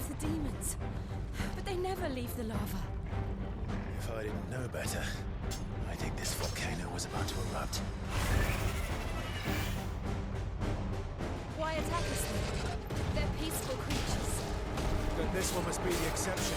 the demons. But they never leave the lava. If I didn't know better, I think this volcano was about to erupt. Why attack us then? They're peaceful creatures. Then this one must be the exception.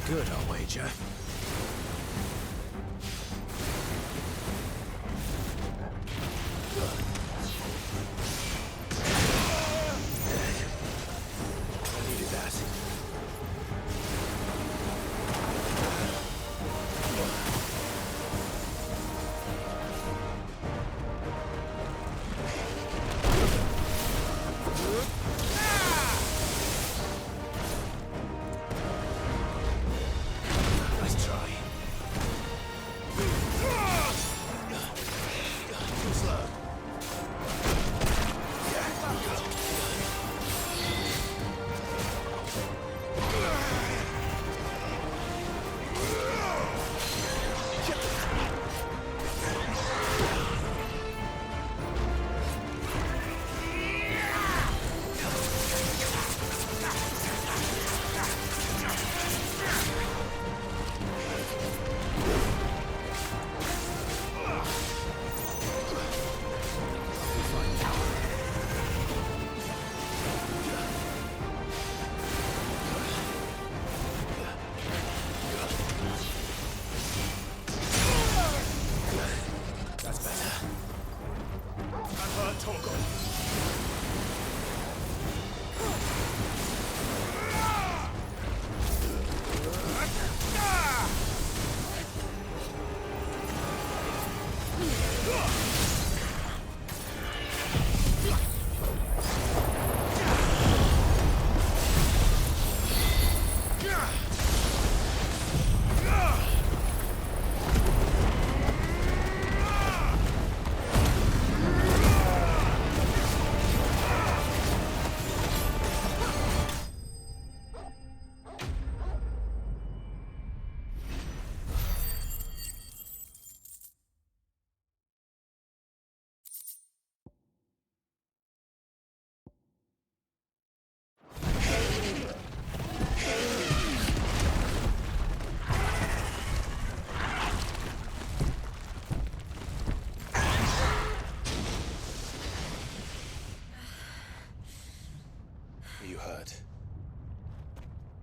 Good, I'll wager. I needed that.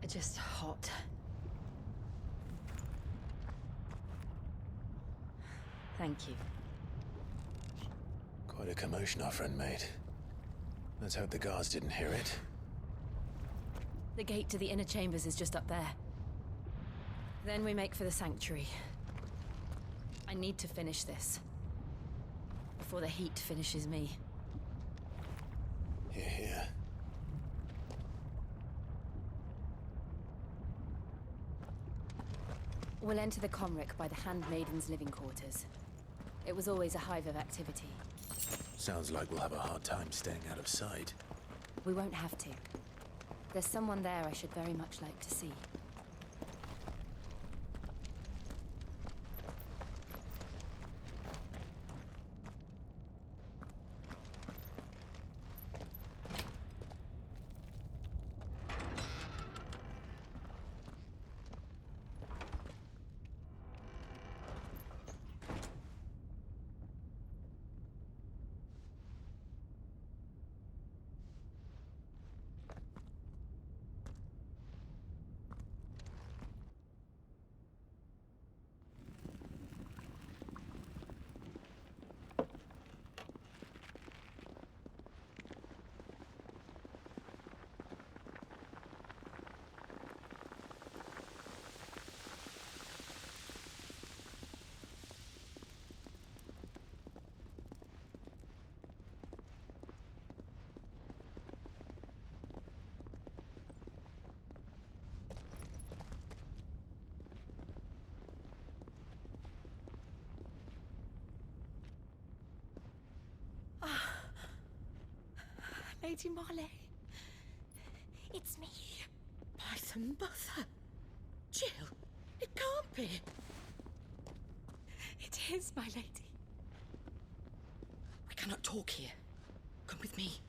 Just hot. Thank you. Quite a commotion our friend made. Let's hope the guards didn't hear it. The gate to the inner chambers is just up there. Then we make for the sanctuary. I need to finish this. Before the heat finishes me. Here, here. We'll enter the Comric by the Handmaiden's living quarters. It was always a hive of activity. Sounds like we'll have a hard time staying out of sight. We won't have to. There's someone there I should very much like to see. Lady Marley. It's me. By the mother. Jill, it can't be. It is, my lady. We cannot talk here. Come with me.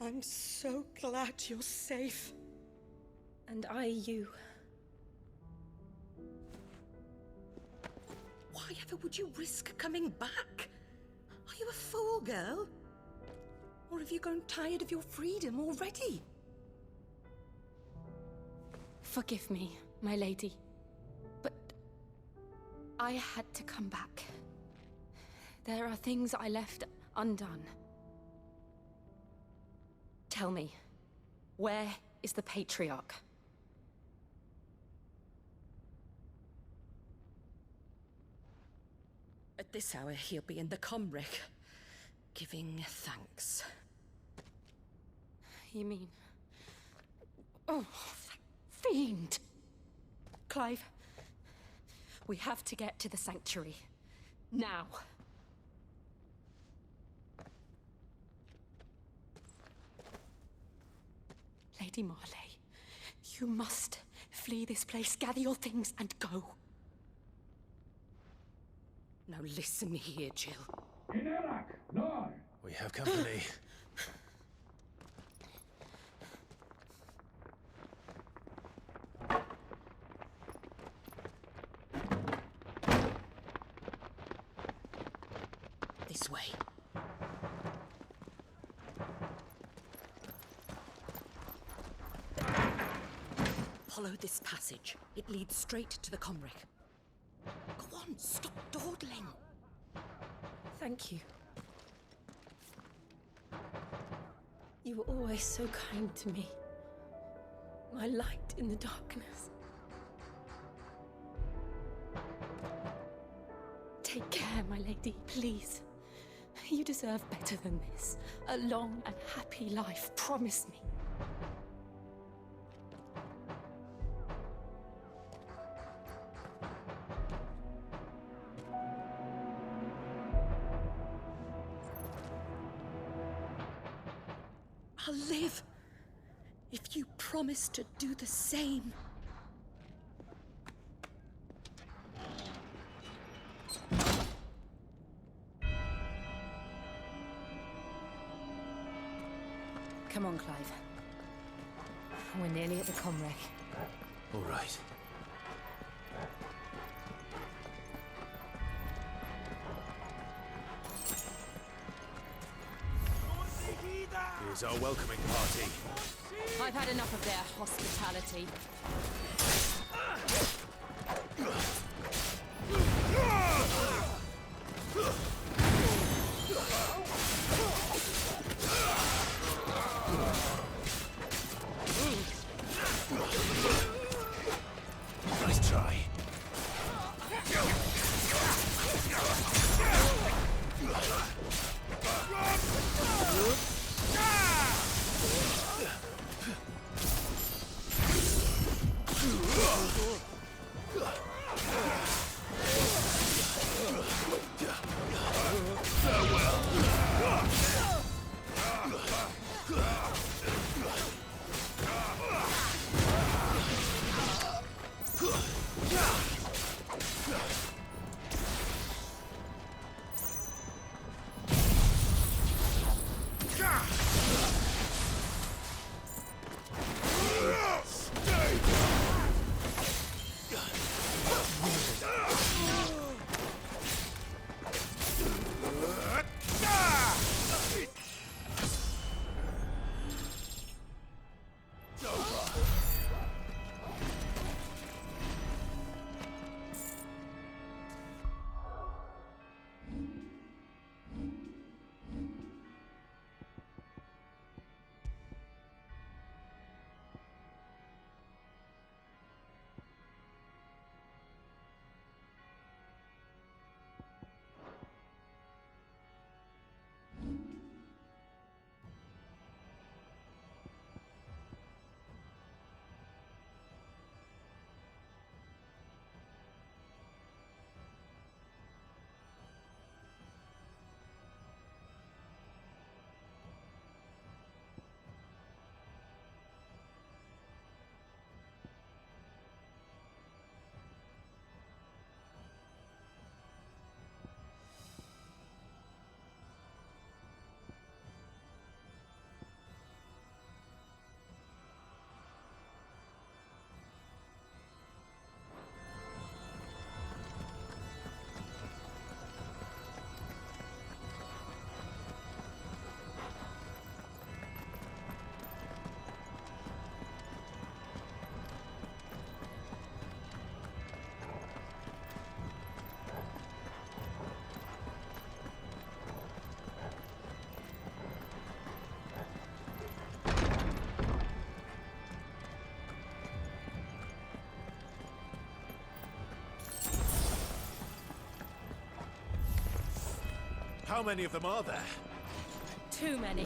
I'm so glad you're safe. And I you. Why ever would you risk coming back? Are you a fool, girl? Or have you grown tired of your freedom already? Forgive me, my lady. But I had to come back. There are things I left undone. Tell me, where is the Patriarch? At this hour, he'll be in the Comric, giving thanks. You mean... Oh, that fiend! Clive, we have to get to the sanctuary. Now. Lady Marley, you must flee this place, gather your things, and go. Now listen here, Jill. We have company. This way. Follow this passage. It leads straight to the Comric. Go on, stop dawdling. Thank you. You were always so kind to me. My light in the darkness. Take care, my lady, please. You deserve better than this. A long and happy life, promise me. I'll live if you promise to do the same. Come on, Clive. We're nearly at the Comric. All right. Here's our welcoming party. I've had enough of their hospitality. Nice try. How many of them are there? Too many.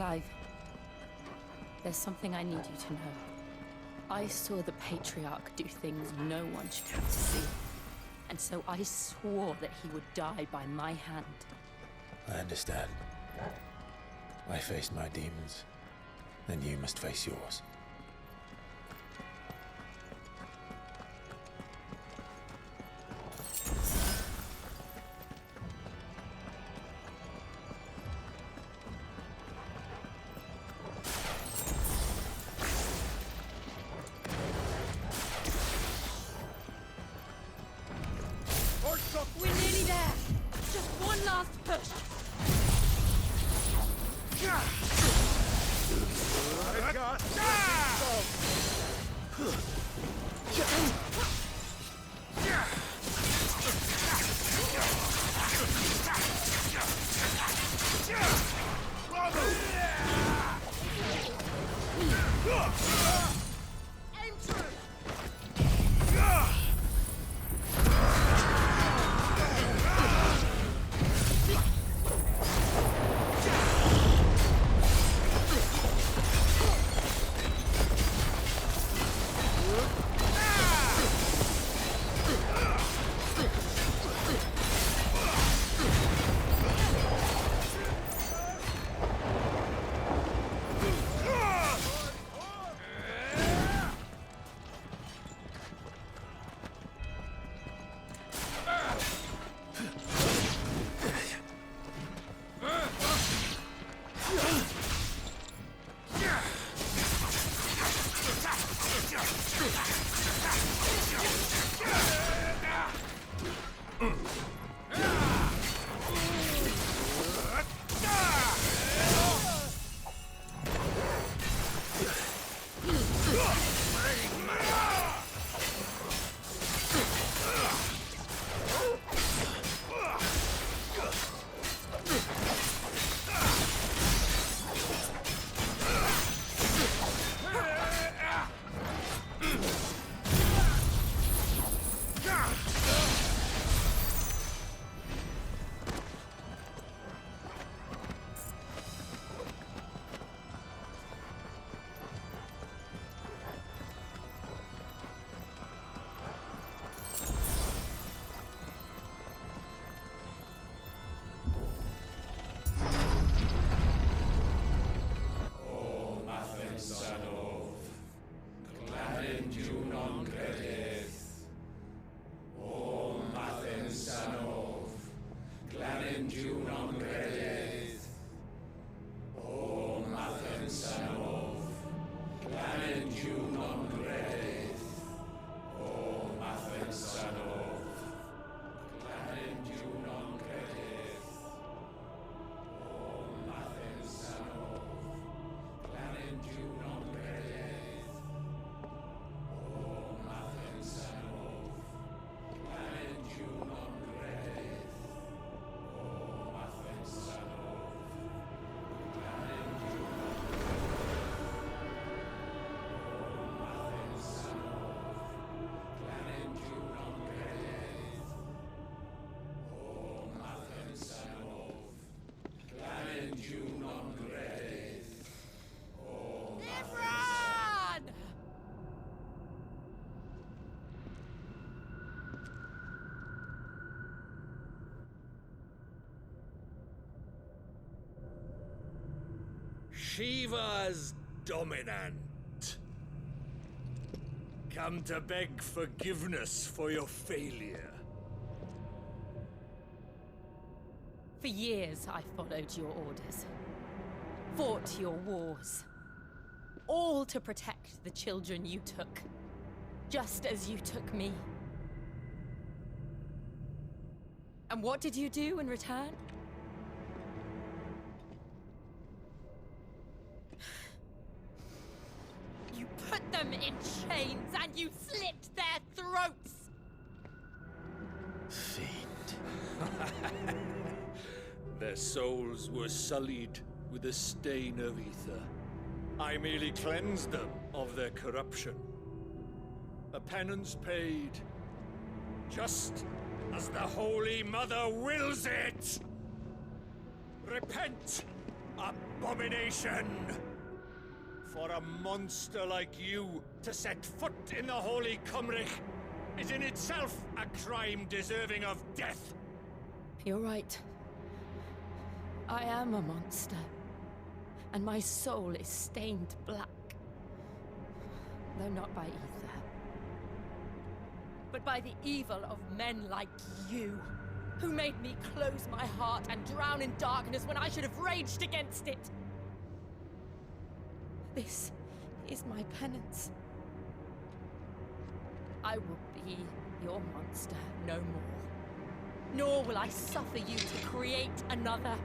Clive, there's something I need you to know. I saw the Patriarch do things no one should have to see. And so I swore that he would die by my hand. I understand. I faced my demons, and you must face yours. We're nearly there! Just one last push! Shiva's dominant. Come to beg forgiveness for your failure. For years, I followed your orders. Fought your wars. All to protect the children you took. Just as you took me. And what did you do in return? You put them in chains and you slit their throats! Fiend. Their souls were sullied with a stain of ether. I merely cleansed them of their corruption. A penance paid, just as the Holy Mother wills it! Repent, a abomination! For a monster like you to set foot in the Holy Cymric is in itself a crime deserving of death! You're right. I am a monster. And my soul is stained black. Though not by ether. But by the evil of men like you, who made me close my heart and drown in darkness when I should have raged against it. This is my penance. I will be your monster no more. Nor will I suffer you to create another.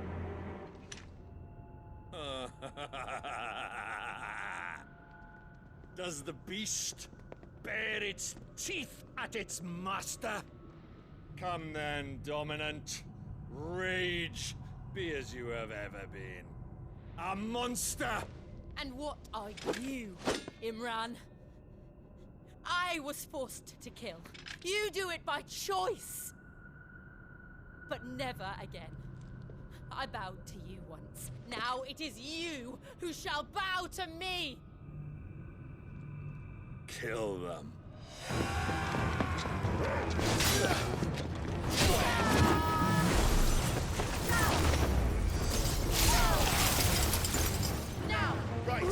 Does the beast bare its teeth at its master? Come then, Dominant. Rage, be as you have ever been. A monster! And what are you, Imran? I was forced to kill. You do it by choice. But never again. I bowed to you once. Now it is you who shall bow to me! Kill them. Now! Right!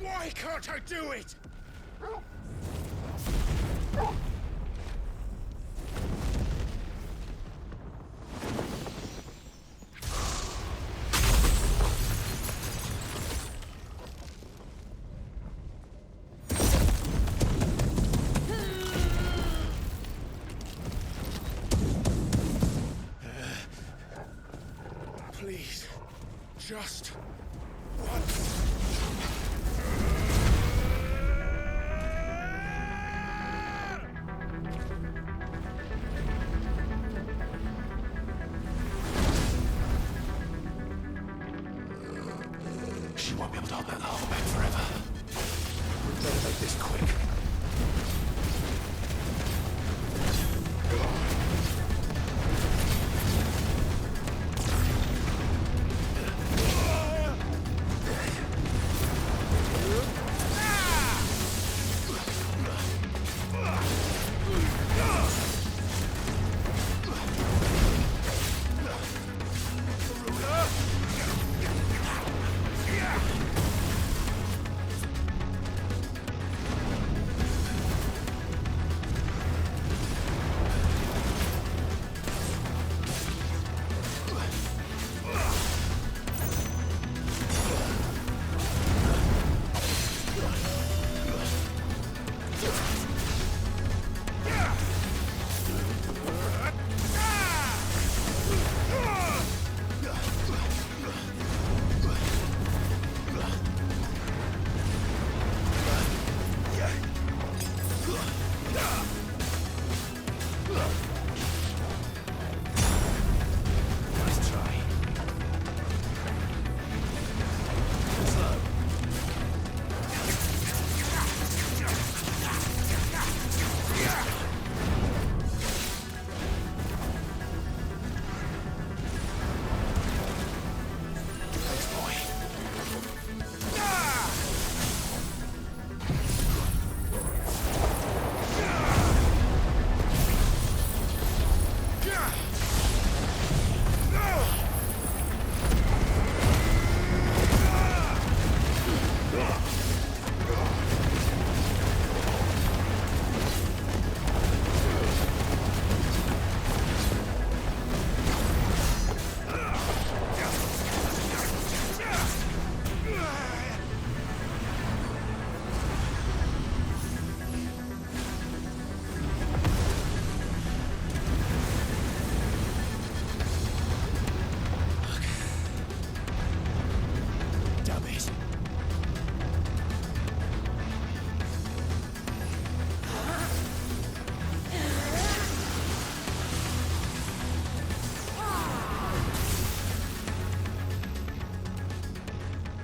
Why can't I do it? Please, just once. She won't be able to hold that hole back forever. We'd better make this quick.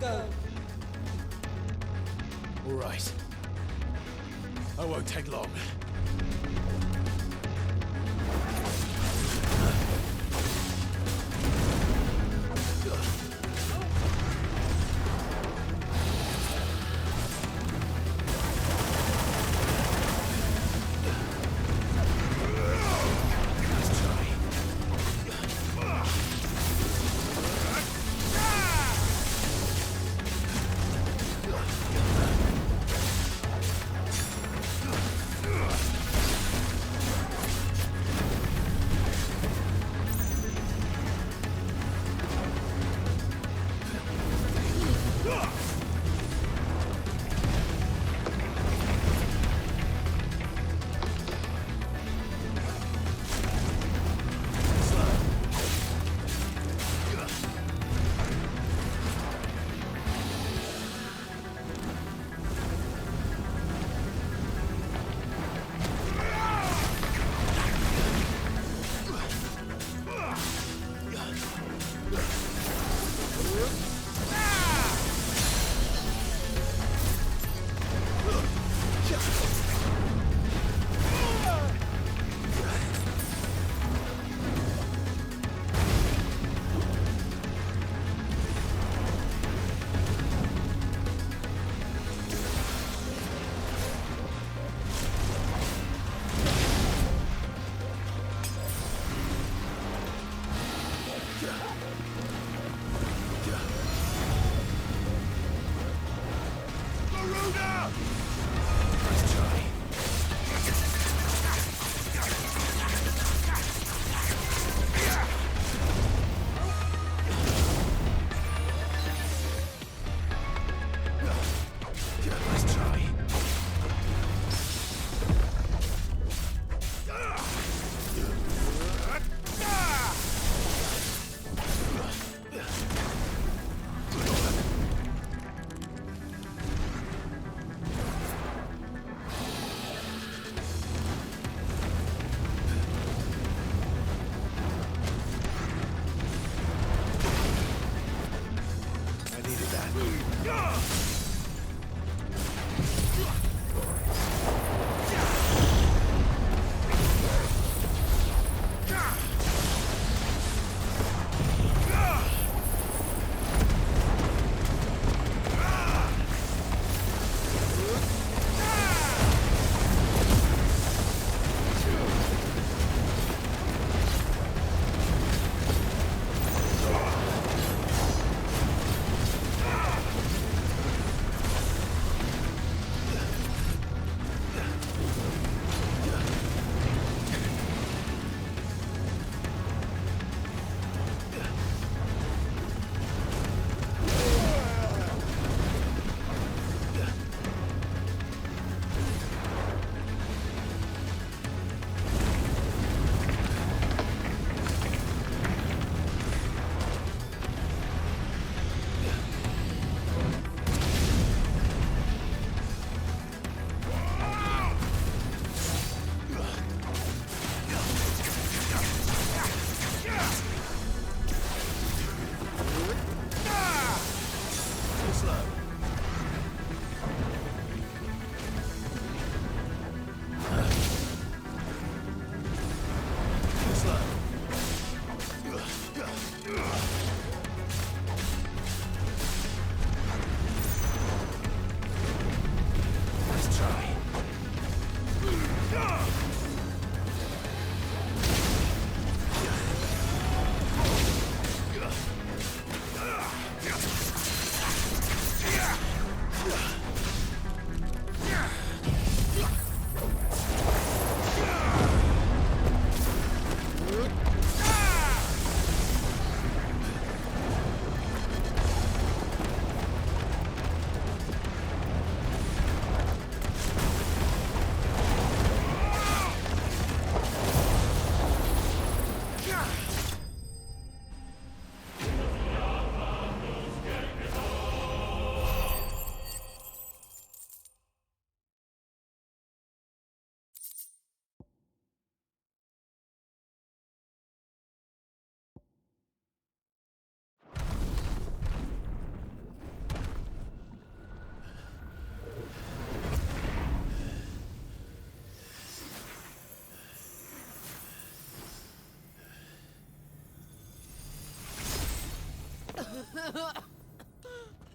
go. All right. I won't take long.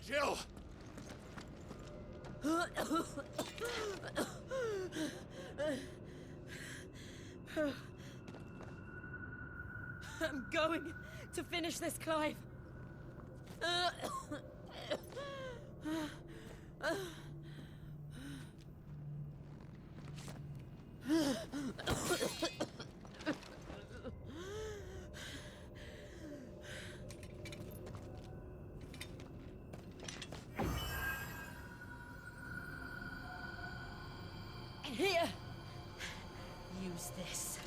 Jill! I'm going to finish this, Clive. Here! Use this.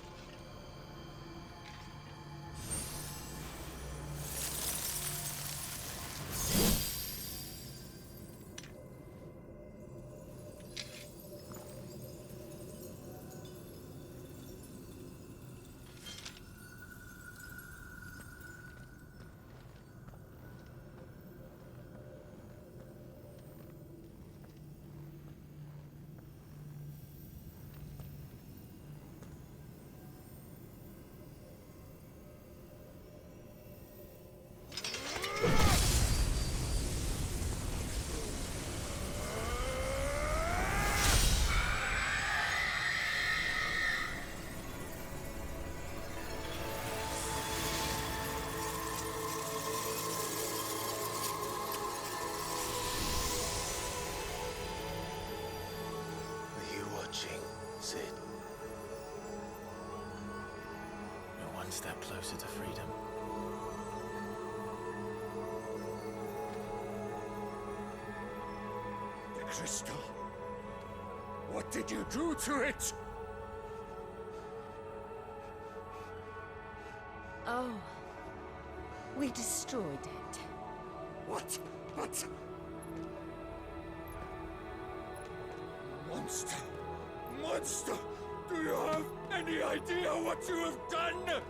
Sid. You're one step closer to freedom. The crystal. What did you do to it? Oh. We destroyed it. What? But... Monster! Monster! Do you have any idea what you have done?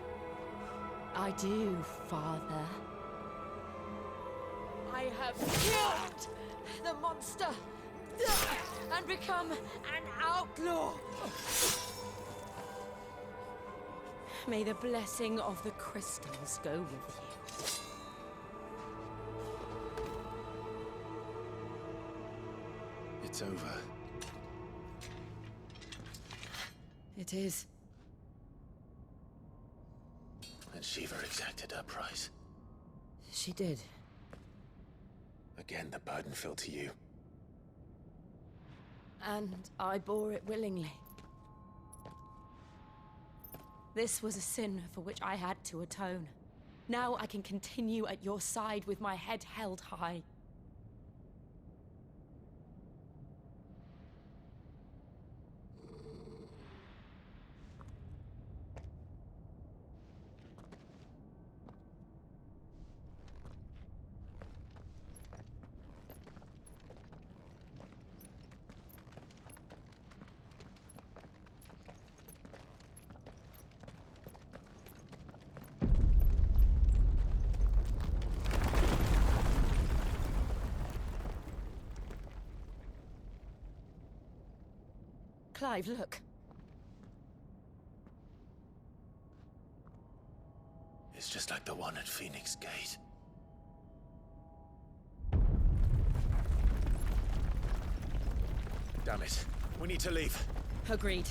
I do, Father. I have killed the monster and become an outlaw. May the blessing of the crystals go with you. It's over. It is. And Shiva exacted her price. She did. Again, the burden fell to you. And I bore it willingly. This was a sin for which I had to atone. Now I can continue at your side with my head held high. Clive, look. It's just like the one at Phoenix Gate. Damn it. We need to leave. Agreed.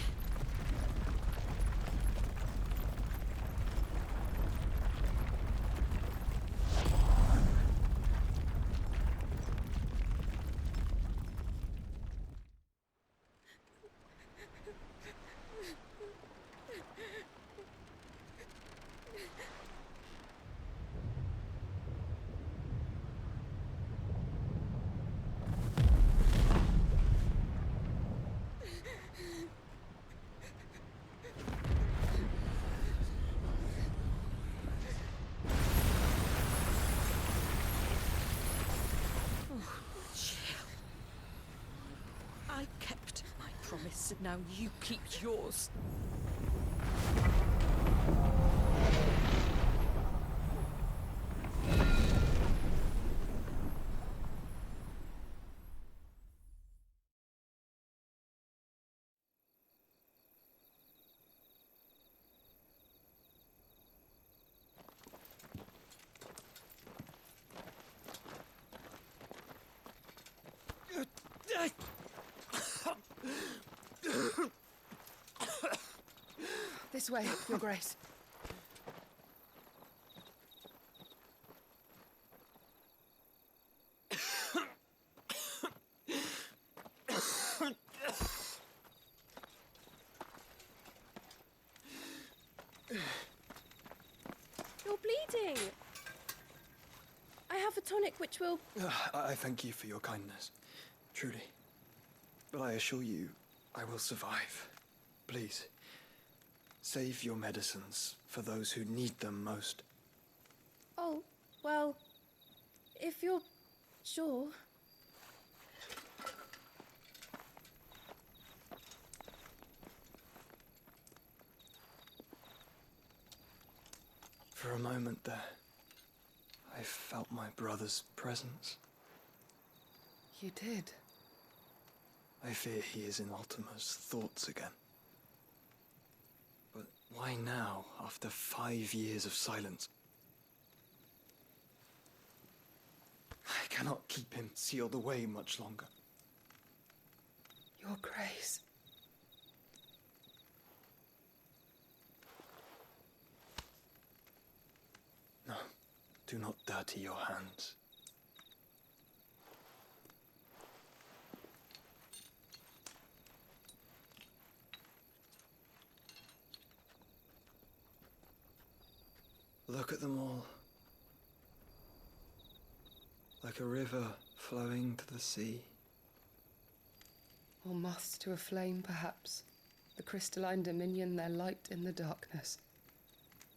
I kept my promise, now you keep yours. This way, Your Grace. You're bleeding. I have a tonic which will... I thank you for your kindness, truly. But I assure you, I will survive. Please, save your medicines for those who need them most. Oh, well, if you're sure. For a moment there, I felt my brother's presence. You did. I fear he is in Ultima's thoughts again. But why now, after 5 years of silence? I cannot keep him sealed away much longer. Your Grace. No, do not dirty your hands. Look at them all. Like a river flowing to the sea. Or moths to a flame, perhaps. The crystalline dominion their light in the darkness.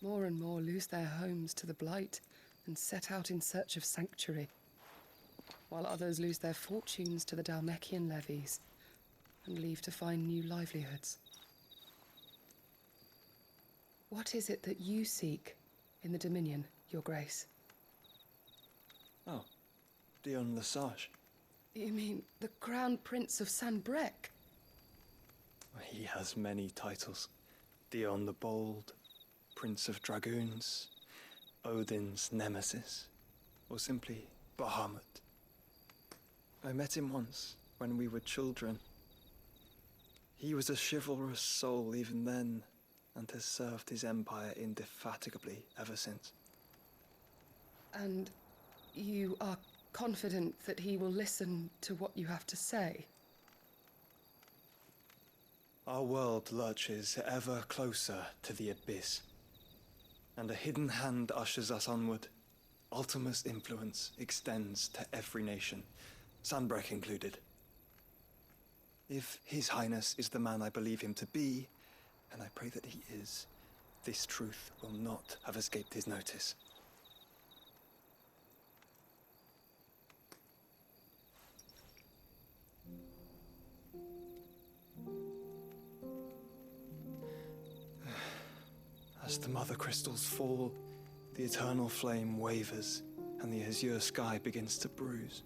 More and more lose their homes to the blight and set out in search of sanctuary, while others lose their fortunes to the Dhalmekian levies and leave to find new livelihoods. What is it that you seek in the Dominion, Your Grace? Oh, Dion Lesage. You mean the Crown Prince of Sanbrec? He has many titles. Dion the Bold, Prince of Dragoons, Odin's Nemesis, or simply Bahamut. I met him once, when we were children. He was a chivalrous soul even then, and has served his empire indefatigably ever since. And you are confident that he will listen to what you have to say? Our world lurches ever closer to the abyss, and a hidden hand ushers us onward. Ultima's influence extends to every nation, Sanbrec included. If His Highness is the man I believe him to be, and I pray that he is, this truth will not have escaped his notice. As the mother crystals fall, the eternal flame wavers, and the azure sky begins to bruise.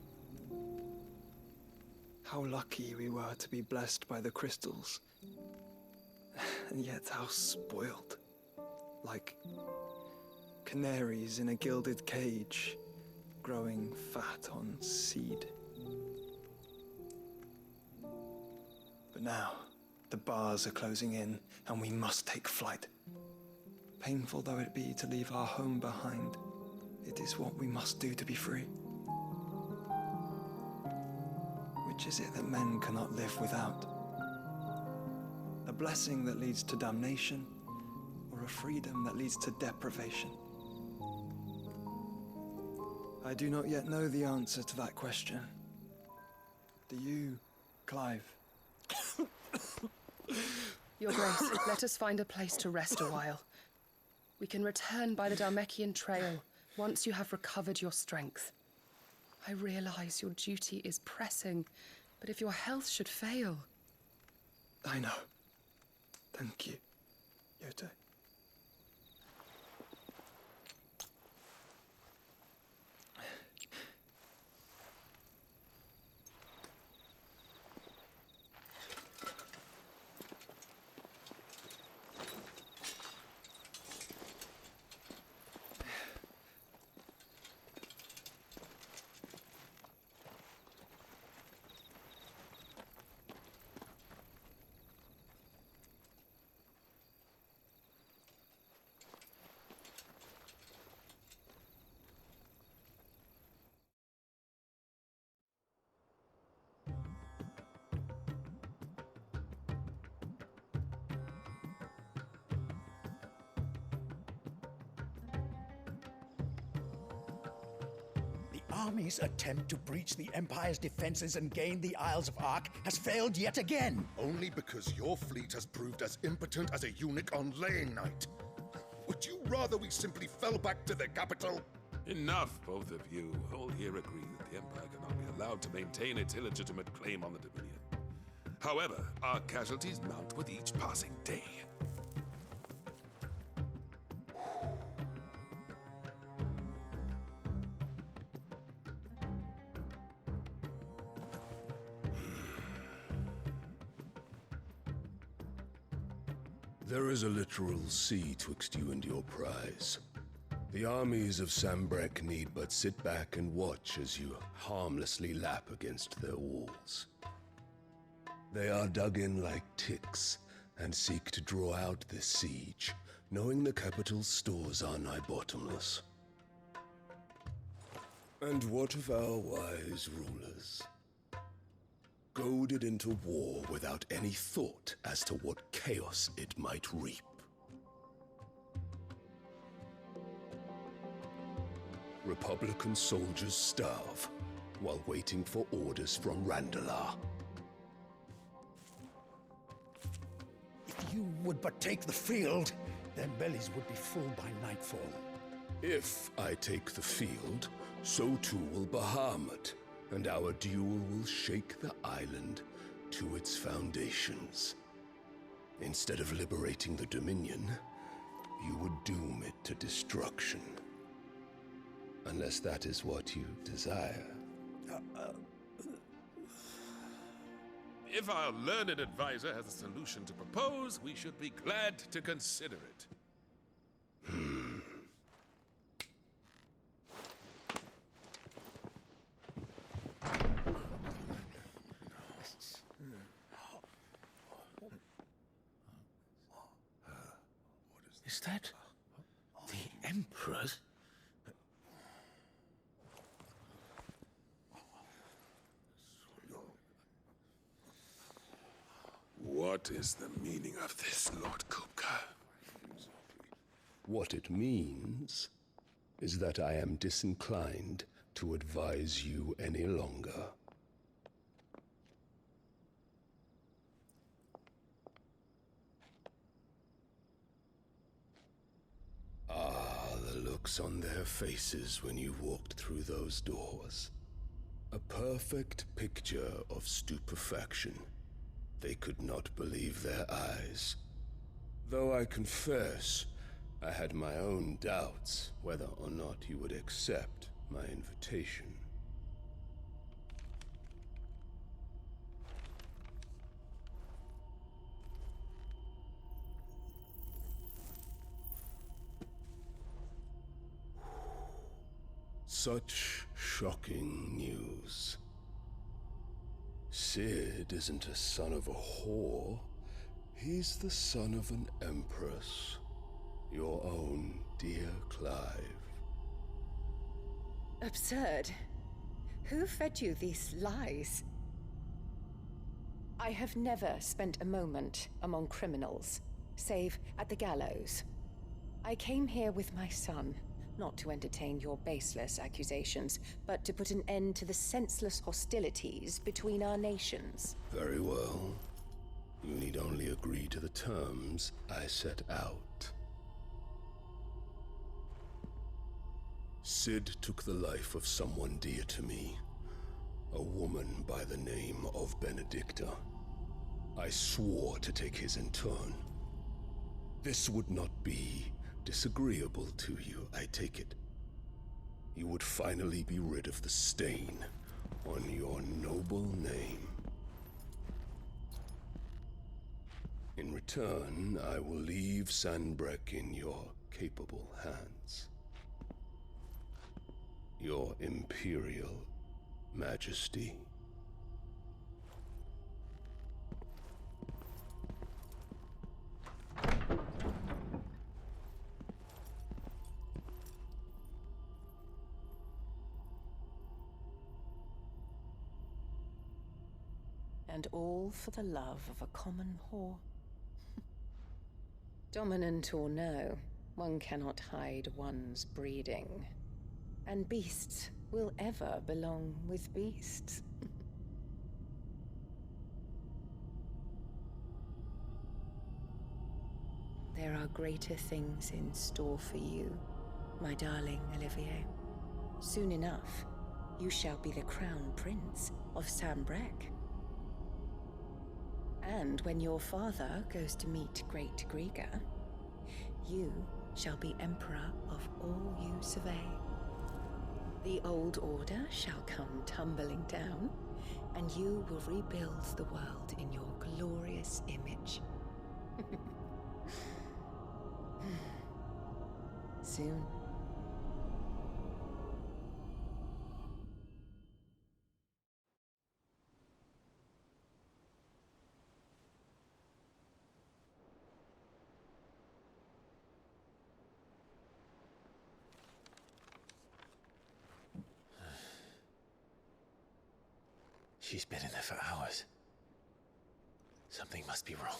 How lucky we were to be blessed by the crystals, and yet how spoiled. Like canaries in a gilded cage, growing fat on seed. But now, the bars are closing in, and we must take flight. Painful though it be to leave our home behind, it is what we must do to be free. Which is it that men cannot live without? A blessing that leads to damnation, or a freedom that leads to deprivation? I do not yet know the answer to that question. Do you, Clive? Your Grace, let us find a place to rest a while. We can return by the Dhalmekian trail once you have recovered your strength. I realize your duty is pressing, but if your health should fail... I know. Thank you, Yote. army's attempt to breach the Empire's defenses and gain the Isles of Ark has failed yet again. Only because your fleet has proved as impotent as a eunuch on laying night. Would you rather we simply fell back to the capital? Enough, both of you. All here agree that the Empire cannot be allowed to maintain its illegitimate claim on the Dominion. However, our casualties mount with each passing day. There is a literal sea twixt you and your prize. The armies of Sambrek need but sit back and watch as you harmlessly lap against their walls. They are dug in like ticks and seek to draw out this siege, knowing the capital's stores are nigh bottomless. And what of our wise rulers? Goaded into war without any thought as to what chaos it might reap. Republican soldiers starve while waiting for orders from Randalar. If you would but take the field, their bellies would be full by nightfall. If I take the field, so too will Bahamut, and our duel will shake the island to its foundations. Instead of liberating the Dominion, you would doom it to destruction. Unless that is what you desire. If our learned advisor has a solution to propose, we should be glad to consider it. Is that the Emperor's? What is the meaning of this, Lord Kupka? What it means is that I am disinclined to advise you any longer. The looks on their faces when you walked through those doors. A perfect picture of stupefaction. They could not believe their eyes. Though I confess, I had my own doubts whether or not you would accept my invitation. Such shocking news. Sid isn't a son of a whore. He's the son of an empress. Your own dear Clive. Absurd. Who fed you these lies? I have never spent a moment among criminals, save at the gallows. I came here with my son, not to entertain your baseless accusations, but to put an end to the senseless hostilities between our nations. Very well. You need only agree to the terms I set out. Sid took the life of someone dear to me, a woman by the name of Benedicta. I swore to take his in turn. This would not be disagreeable to you, I take it. You would finally be rid of the stain on your noble name. In return, I will leave Sanbreque in your capable hands. Your Imperial Majesty. And all for the love of a common whore. Dominant or no, one cannot hide one's breeding. And beasts will ever belong with beasts. There are greater things in store for you, my darling Olivier. Soon enough, you shall be the crown prince of Sambrec. And when your father goes to meet Great Grieger, you shall be emperor of all you survey. The old order shall come tumbling down, and you will rebuild the world in your glorious image. Soon. She's been in there for hours. Something must be wrong.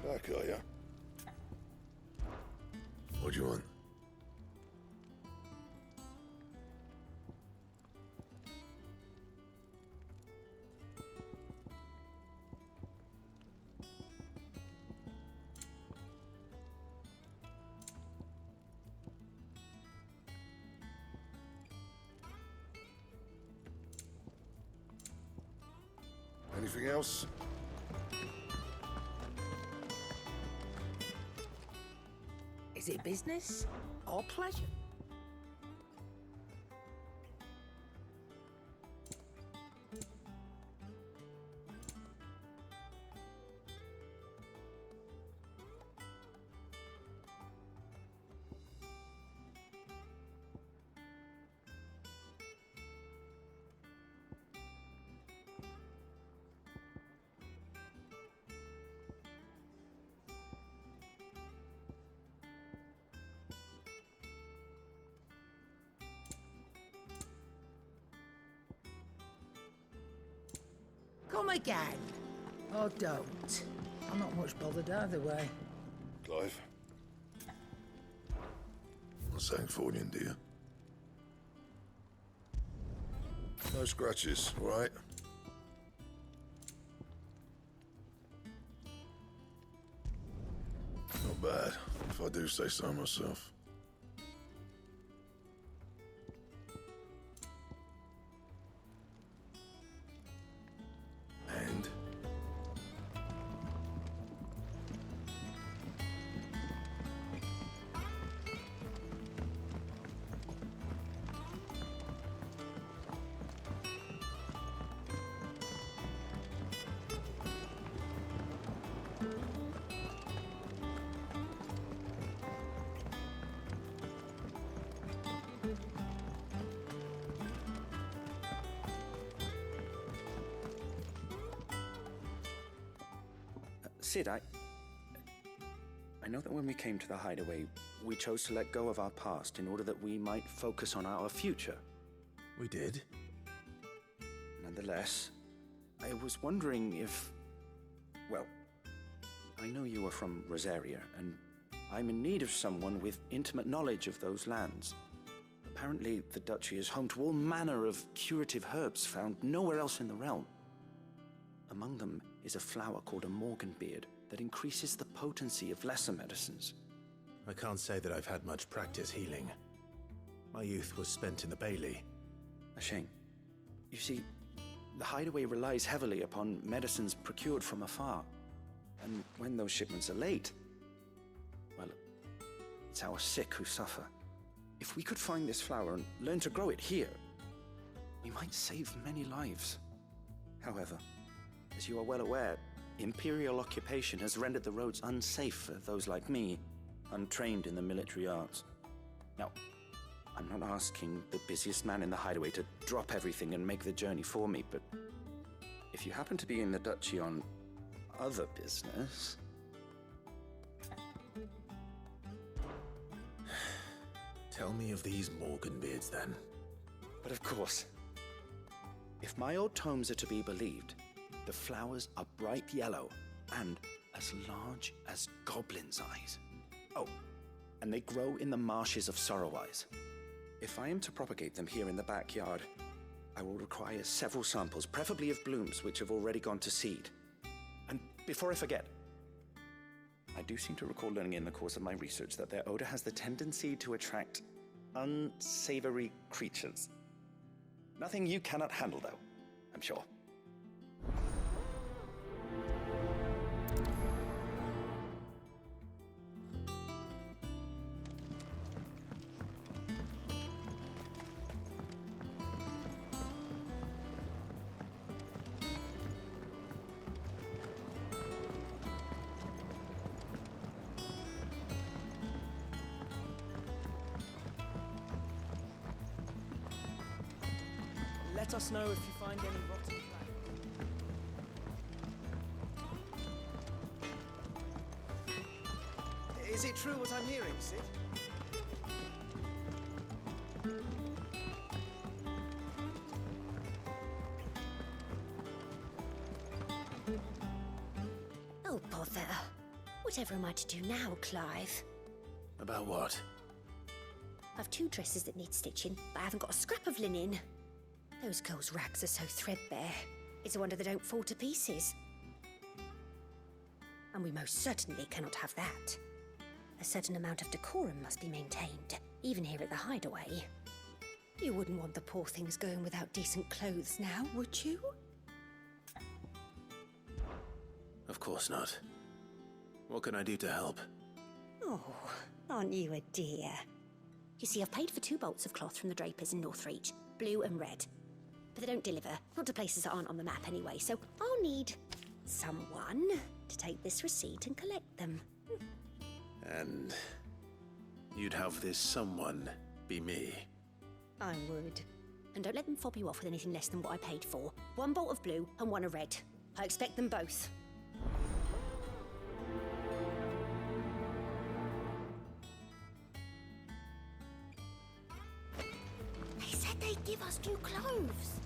Back, are ya? What do you want? Anything else? Is it business or pleasure? Come again. Or don't. I'm not much bothered either way. Clive? Not Sancthornian, do you? No scratches, all right? Not bad, if I do say so myself. And? Sid, I know that when we came to the hideaway, we chose to let go of our past in order that we might focus on our future. We did? Nonetheless, I was wondering if... Well, I know you are from Rosaria, and I'm in need of someone with intimate knowledge of those lands. Apparently, the Duchy is home to all manner of curative herbs found nowhere else in the realm. Among them is a flower called a Morganbeard that increases the potency of lesser medicines. I can't say that I've had much practice healing. My youth was spent in the Bailey. A shame. You see, the hideaway relies heavily upon medicines procured from afar. And when those shipments are late, well, it's our sick who suffer. If we could find this flower and learn to grow it here, we might save many lives. However, as you are well aware, Imperial occupation has rendered the roads unsafe for those like me, untrained in the military arts. Now, I'm not asking the busiest man in the hideaway to drop everything and make the journey for me, but if you happen to be in the duchy on other business... Tell me of these Morganbeards, then. But of course, if my old tomes are to be believed, the flowers are bright yellow and as large as goblins' eyes. Oh, and they grow in the marshes of Sorrowwise. If I am to propagate them here in the backyard, I will require several samples, preferably of blooms which have already gone to seed. And before I forget, I do seem to recall learning in the course of my research that their odor has the tendency to attract unsavory creatures. Nothing you cannot handle, though, I'm sure. Let us know if you find any rotten plant. Is it true what I'm hearing, Sid? Oh, bother. Whatever am I to do now, Clive? About what? I've 2 dresses that need stitching, but I haven't got a scrap of linen. Those girls' rags are so threadbare. It's a wonder they don't fall to pieces. And we most certainly cannot have that. A certain amount of decorum must be maintained, even here at the hideaway. You wouldn't want the poor things going without decent clothes now, would you? Of course not. What can I do to help? Oh, aren't you a dear? You see, I've paid for 2 bolts of cloth from the drapers in Northreach, blue and red. But they don't deliver, not to places that aren't on the map anyway, so I'll need someone to take this receipt and collect them. And you'd have this someone be me? I would. And don't let them fob you off with anything less than what I paid for. 1 bolt of blue and 1 of red. I expect them both. They said they'd give us new clothes.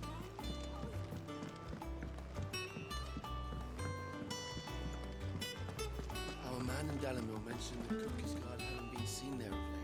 Our man in Dalamil mentioned the cookies guard hadn't been seen there of late.